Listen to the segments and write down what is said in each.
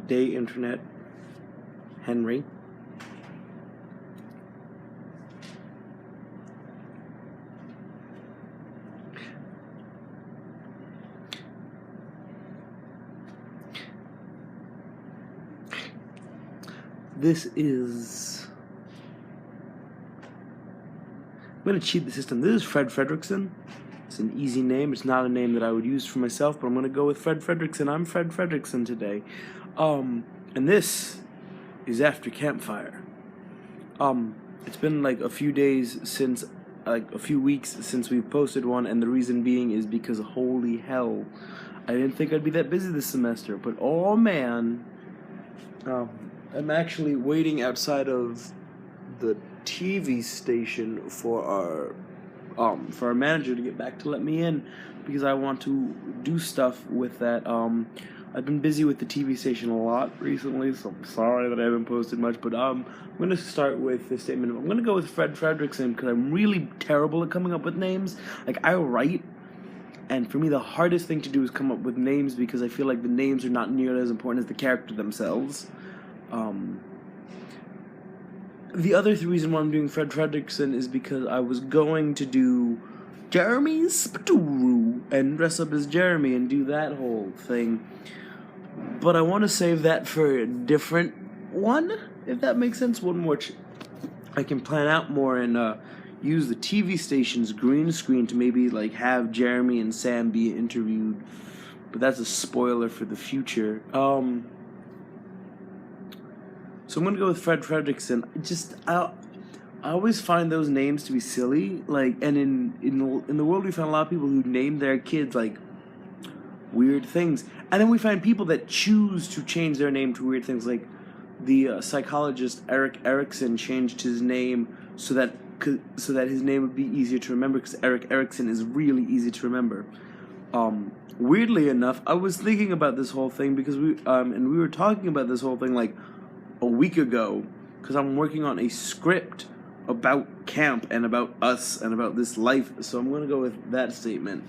Day Internet Henry. This is... I'm going to cheat the system. This is Fred Fredrickson. It's an easy name. It's not a name that I would use for myself, but I'm going to go with Fred Fredrickson. I'm Fred Fredrickson today. And this is After Campfire. It's been like a few days since, like a few weeks since we've posted one, and the reason being is because holy hell, I didn't think I'd be that busy this semester, but oh man, I'm actually waiting outside of the TV station for our manager to get back to let me in, because I want to do stuff with that. I've been busy with the TV station a lot recently, so I'm sorry that I haven't posted much, but I'm going to start with the statement. I'm going to go with Fred Fredrickson because I'm really terrible at coming up with names. Like, I write, and for me the hardest thing to do is come up with names, because I feel like the names are not nearly as important as the character themselves. The other reason why I'm doing Fred Fredrickson is because I was going to do Jeremy Spatoru and dress up as Jeremy and do that whole thing, but I want to save that for a different one, if that makes sense. One which I can plan out more and use the TV station's green screen to maybe like have Jeremy and Sam be interviewed, but that's a spoiler for the future. So I'm gonna go with Fred Fredrickson. I always find those names to be silly. Like, and in the world we find a lot of people who name their kids like weird things, and then we find people that choose to change their name to weird things. Like the psychologist Erik Erikson changed his name so that his name would be easier to remember, because Erik Erikson is really easy to remember. Weirdly enough, I was thinking about this whole thing because we were talking about this whole thing like a week ago, because I'm working on a script about camp and about us and about this life, so I'm going to go with that statement.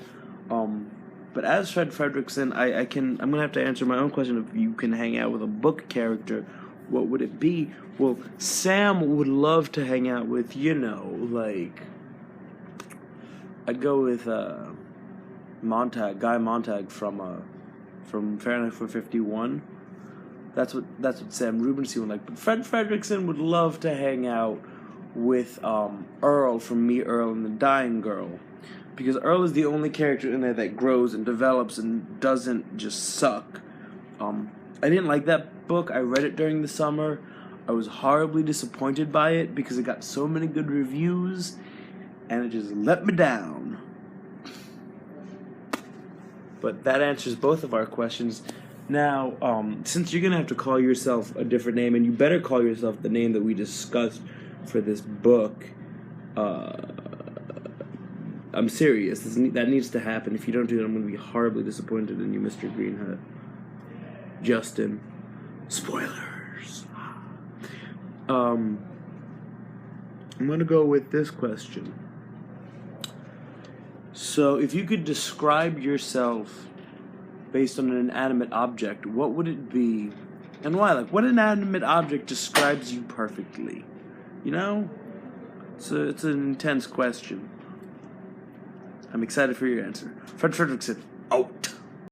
But as Fred Fredrickson, I'm going to have to answer my own question. If you can hang out with a book character, what would it be? Well, Sam would love to hang out with, like, I'd go with Guy Montag from Fahrenheit 451. That's what Sam Rubinstein would like. But Fred Fredrickson would love to hang out with Earl from Me, Earl, and the Dying Girl, because Earl is the only character in there that grows and develops and doesn't just suck. I didn't like that book. I read it during the summer. I was horribly disappointed by it because it got so many good reviews, and it just let me down. But that answers both of our questions. Now, since you're going to have to call yourself a different name, and you better call yourself the name that we discussed for this book, I'm serious. That needs to happen. If you don't do it, I'm going to be horribly disappointed in you, Mr. Greenhut. Justin. Spoilers. I'm going to go with this question. So, if you could describe yourself based on an inanimate object, what would it be, and why? Like, what inanimate object describes you perfectly? So it's an intense question. I'm excited for your answer. Fred Fredrickson, out.